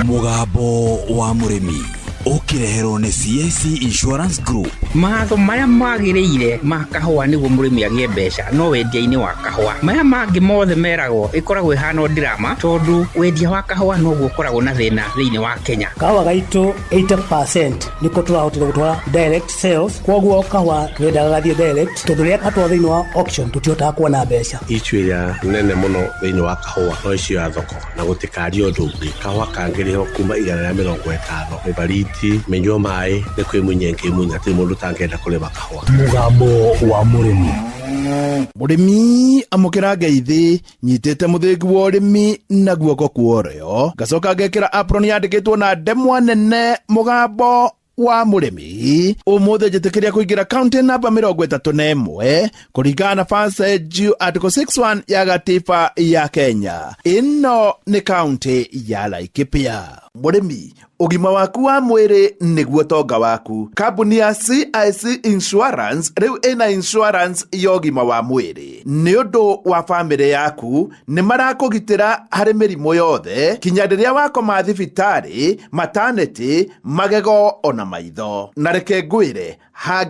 Mugambo wa Murimi ukireherwo ni CIC Insurance Group. Maatho maya magiriire ma kahua niguo murimi agie mbeca no wendia-ini wa kahua maya mangi mothe meragwo ikoragwo ihana drama tondu wendia wa kahua no gukoragwo na thina thiini wa Kenya. Kahua gaitu 80% niko turahotire gutwara direct sales, koguo kahua twenda gathie direct tondu ria atwa thiini wa auction tutiota kuona mbeca ichwira nene muno thiini wa kahua no icio ya thoko na gutikari undu ungi kahua kangiriho kuma 150 mibariti menyo mai ne kwimunyenge munya ti mundu tangenda kurima kahua. Mugambo wa Murimi. Murimi amukira ngeithi nyitete muthingi wa urimi na guoko kuorio gacoka ngekira apron yandikitwo na ndemwa nene Mugambo wa Murimi. Umuthe njitikiria kuingira county number 31 kuringana na passage article 61 ya gatiba ya Kenya. Ino ni county ya Laikipia. Murimi, ugima waku wa mwiri niguo tonga waku. Kambuni ya CIC Insurance riu ina insurance ya ugima wa mwiri ni undu wa family yaku ni marakugitira hari mirimo yothe kinya riria wakoma thibitari, maternity, magego ona maitho. Na reke ngwire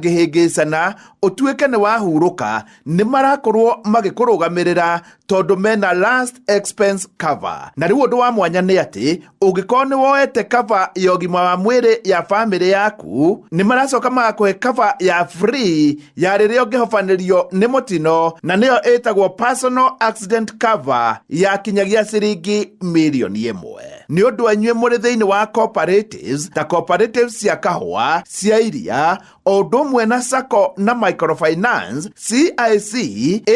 hangihingicana utuike ni wahuruka ni marakorwo magikurugamirira tondu mena last expense cover. Na riu undu wa mwanya ni ati ugikorwo ni woete cover ya ugima wa mwiri ya family yaku ni maracoka magakuhe cover ya free ya riria ungihofanirio ni mutino na niyo itagwo personal accident cover ya kinyagia ciringi milioni 1. Ni undu anyue muri thiini wa cooperatives ta cooperatives cia kahua, cia iria, o undu umwe na sacco na microfinance. CIC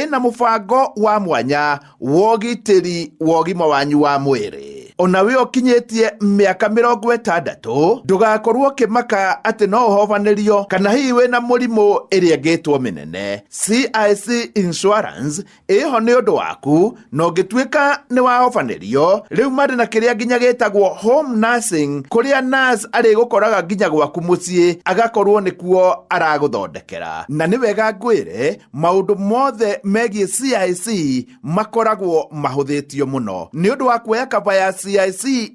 ina mubango wa mwanya wa ugitiri wa ugima wanyu wa mwiri. Ona we ukinyetie miaka 60 ndugakorwo kimaka ati no uhofanirio kana hihi wina murimu iria ngitwo minene. CIC Insurance iho ni undu waku no ngituika ni wahofanirio riu mari na kiria nginya gitagwo home nursing kuria nurse ari gukoraga nginya gwaku mucii agakorwo nikuo araguthondekera. Na ni wega ngwire maundu mothe megie CIC makoragwo mahuthitio muno. Ni undu wa kuoya kaba ya CIC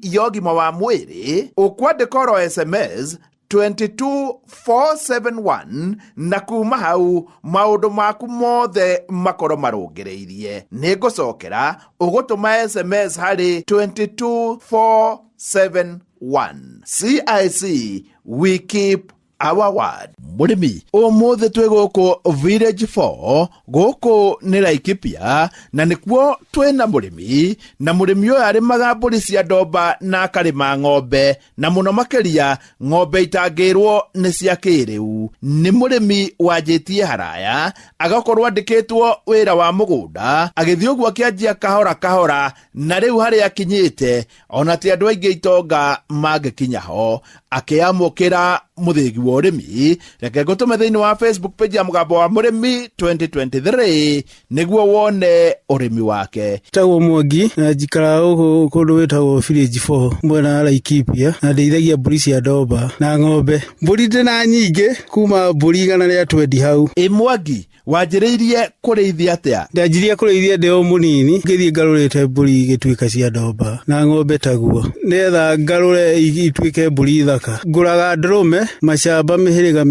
ya ugima wa mwiri ukwandika ro SMS 22471 na kuma hau maundu maku mothe makoro marungireirie. Ni ngucokera ugutuma SMS hari 22471. CIC, we keep our word. Murimi, umuthe twi guku village 4 guku ni Laikipia na nikuo twina murimi na murimi uyu arimaga mburi cia ndomba na akarima ng'ombe na muno makiria ng'ombe itangirwo ni cia kiriu. Ni murimi wanjitie haraya agakorwo andikitwo wira wa mugunda agithii uguo akianjia kahora kahora na riu hari akinyite ona ti andu aingi itonga mangikinya ho akiamukira muthingi wa urimi. Reke ngutume thiini wa Facebook page ya Mugambo wa Murimi 2023 niguo wone urimi wake. Tagwo Mwangi na njikara guku kundu witagwo village 4 mwena wa Laikipia na ndeithagia mburi cia ndomba na ng'ombe. Mburi ndina nyingi kuma mburi 120 hau. Mwangi wanjiriirie kurithia atia? Ndanjirie kurithia ndeo munini ngithie ngarurite mburi igituika cia ndomba na ng'ombe taguo netha ngarure ituike mburi thaka. Nguraga ndrume mashamba mihiriga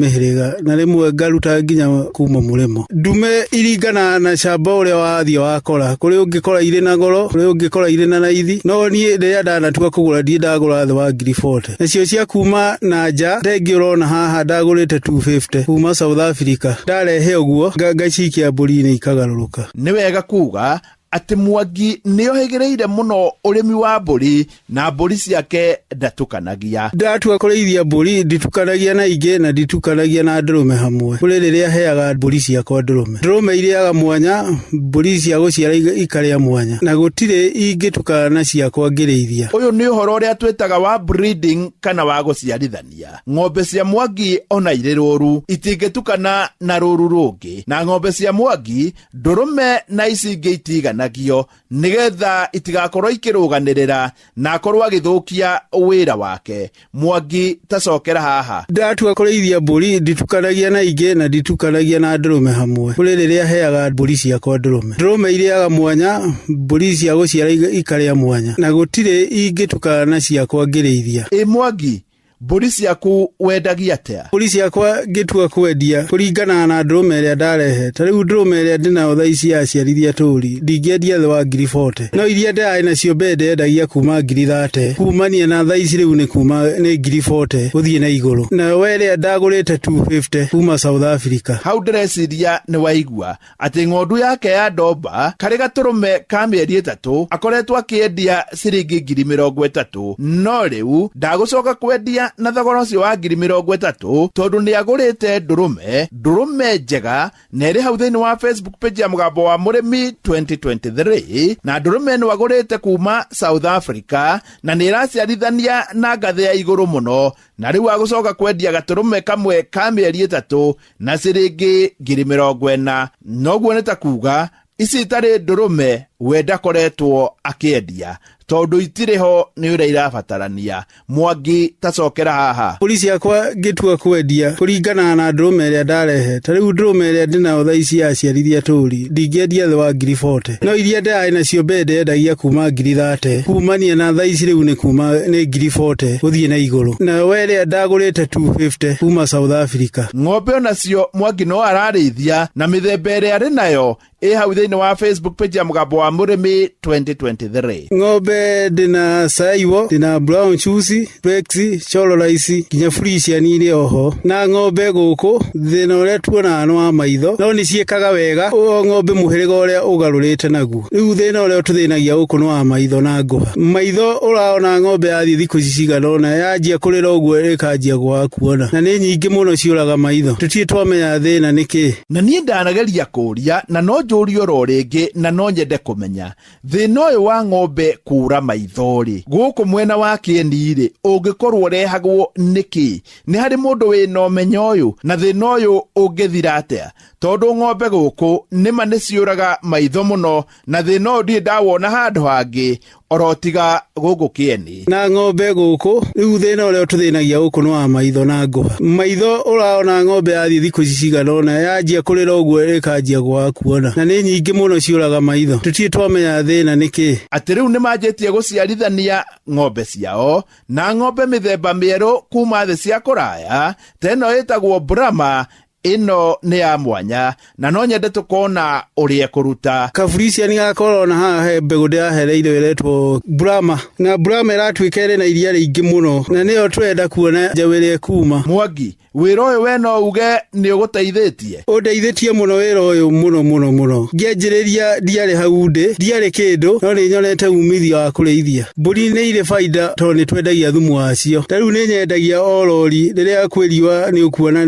na rimwe ngaruta nginya kuma murimo. Ndume iringana na shamba uria wathie wakora kuri ungikora ire na goro kuri ungikora ire na raithi no nie ndia ndanatuka kugura ndie ndagura thwa 40. Nacio cia kuma na nja ndengi urona haha ndagurite 250 kuma South Africa. Ndarehe uguo ngacikia mburi ni ikagaruruka. Ni wega kuga ati Mwangi ni ohegereire muno urimi wa mburi na mburi ciake ndatukanagia. Ndatua kurithia mburi nditukanagia na ingi na nditukanagia na ndurume hamwe. Kuri riria heaga mburi ciakwa ndurume iriaga mwanya mburi cia guciara ikaria mwanya na gutire ingitukana na ciakwa ngirithia. Uyu ni uhoro uria twitaga wa breeding kana wa guciarithania. Ng'ombe cia Mwangi ona ire ruru itingitukana na ruru rungi na ng'ombe cia Mwangi ndurume na ici ingi itigana itabanagio nigetha itigakorwo ikiruganirira na akorwo agithukia wira wake. Mwangi tacokera haha. Ndatua kurithia mburi nditukanagia na ingi na nditukanagia na ndurume hamwe. Kuri riria heaga mburi ciakwa ndurume iriaga mwanya, mburi cia guciara ikaria mwanya, na gutire ingitukana ciakwa ngirithia. Mwangi, mburi ciaku wendagia atia? Mburi ciakwa ngitua kwendia kuringana na ndurume iria ndarehe. Ta riu ndurume iria ndinayo thaici yaciarithia turi ndingiendia thwa 40,000, no iria ndai nacio mbende endagia kuma 30,000 kumania na thaici riu ni kuma ni 40,000 guthie na iguru, na weria ndagurite 250 kuma South Africa. Hau ndireciria ni waigua ati ng'ondu yake ya ndomba kari gaturume ka mieri 3 akoretwo akiendia ciringi 30,000, no riu ndagucoka kwendia na thogora ucio wa 30,000 tondu ni agurite ndurume njega na iri hau thiini wa Facebook page ya Mugambo wa Murimi 2023, na ndurume ni agurite kuma South Africa na ni iraciarithania na ngathe ya iguru muno, na riu agucoka kwendia gaturume kamwe ka mieri 3 na ciringi 40,000. Noguo ni ta kuga ici itari ndurume we ndakoretwo akiendia tondu itiriho ni uria irabatarania. Mwangi tacokera haha. Mburi ciakwa ngitua kwendia kuringana na ndurume iria ndarehe. Ta riu ndurume iria ndinayo thaici yaciarithia turi ndingiendia thwa 40,000, no iria ndai nacio mbende endagia kuma 30,000 kumania na thaici riu ni kuma ni 40,000 guthie na iguru, na weria ndagurite 250 kuma South Africa. Ng'ombe onacio Mwangi no ararithia na mithemba iria ari nayo i hau thiini wa Facebook page ya Mugambo wa Murimi 2023. Ng'ombe ndina Saiwo, ndina Brown Chusi, Brexi, Chololaisi, kinya Frisian iri oho. Na ng'ombe guku thina uria tuona wa maitho no ni ciekaga wega o ng'ombe muhiriga uria ugarurite naguo. Riu thina uria tuthinagia guku no wa maitho na nguha. Maitho uraona ng'ombe yathi thiku ciganona yanjia kurira uguo ikanjia gwa kuona, na ni nyingi muno ciuraga maitho. Tutie twamenya thina niki. Na ni ndanageria kuria na no njurio ro ringi na no nyende kumenya thina uyu wa ng'ombe kura maithori guku mwena wa Kieni ungikorwo rehagwo niki? Ni hari mundu wina umenyo uyu na thina uyu ungithira atia? Tondu ng'ombe guku nima ni ciuraga maitho muno na thina uyu ndi ndawona handu hangi orotiga guku Kieni. Na ng'ombe guku riu thina uria tuthinagia guku no wa maitho na nguha. Maitho uraona ng'ombe yathi thiku ciganona yanjia kurira uguo ikanjia gwa kuona, na ni nyingi muno ciuraga maitho. Tutie twamenya thina niki? Ati riu ni manjitie guciarithania ng'ombe ciao na ng'ombe mithemba mieru kuma thi cia kuraya. Teno itagwo Brahma, ino ni ya mwanya na no nyende tukona uria kuruta. Kafurisia ni gakorwo na haha mbegu ndirahereire iretwo Brahma, na Brahma iratwikere na iria ringi muno na niyo twenda kuona njawire kuma. Mwangi, wira uyu we no uge ni uguteithitie? Undeithitie muno wira uyu muno. Ngianjiriria ndiari hau ndiari kindu no ni nyonete umithio wa kurithia. Mburi ni ire faida tondu ni twendagia thumu wacio. Ta riu ni nyendagia orori riria kwiriwa ni ukuona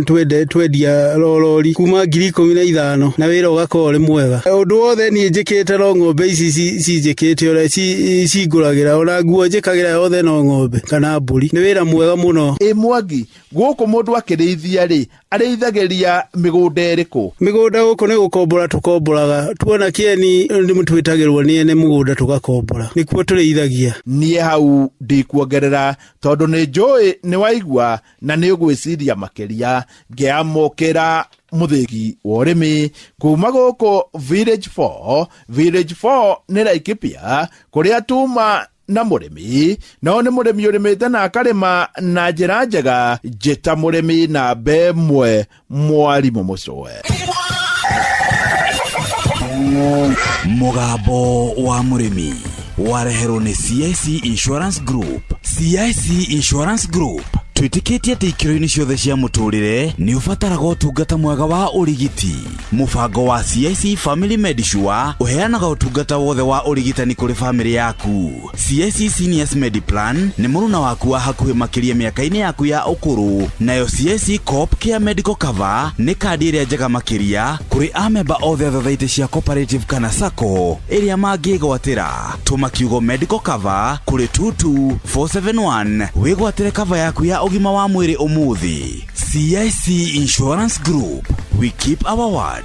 twendia rorori kuma 15,000 na wira ugakorwo ri mwega. Undu wothe ni njikite ro ng'ombe ici cinjikite uria cinguragira ona nguo njikagira yothe no ng'ombe kana mburi. Ni wira mwega muno. Mwangi, guku mundu akirithia ri arithagiria migunda iriku? Migunda guku ni gukombora tukomboraga. Tuona Kieni ni mutwitagirwo ni ene mugunda tugakombora nikuo turithagia. Nie hau ndikuongerera tondu ni njui ni waigua na ni ugwiciria makiria. Ngiamukira muthigi wa urimi kuma guku Village 4 ni Laikipia kuria tuma na murimi no ni murimi urimite na akarima na njira njega. Njita murimi na bemwe Mwarimu Mucoe. Mugambo wa Murimi wareherwo ni CIC Insurance Group. CIC Insurance Group twitikitie ati ikiro-ini ciothe cia muturire ni ubataraga utungata mwega wa urigiti. Mubango wa CIC Family Medisure uheanaga utungata wothe wa urigitani kuri family yaku. CIC Seniors Mediplan ni muruna waku wa hakuhi makiria miaka-ini yaku ya ukuru. Nayo CIC Coop Care Medical Cover ni kadi iria njega makiria kuri amemba othe athathaiti cia cooperative kana sacco iria mangigwatira. Tuma kiugo medical cover kuri 22471 wigwatire cover yaku ya ugima wa mwiri umuthi. CIC Insurance Group, we keep our word.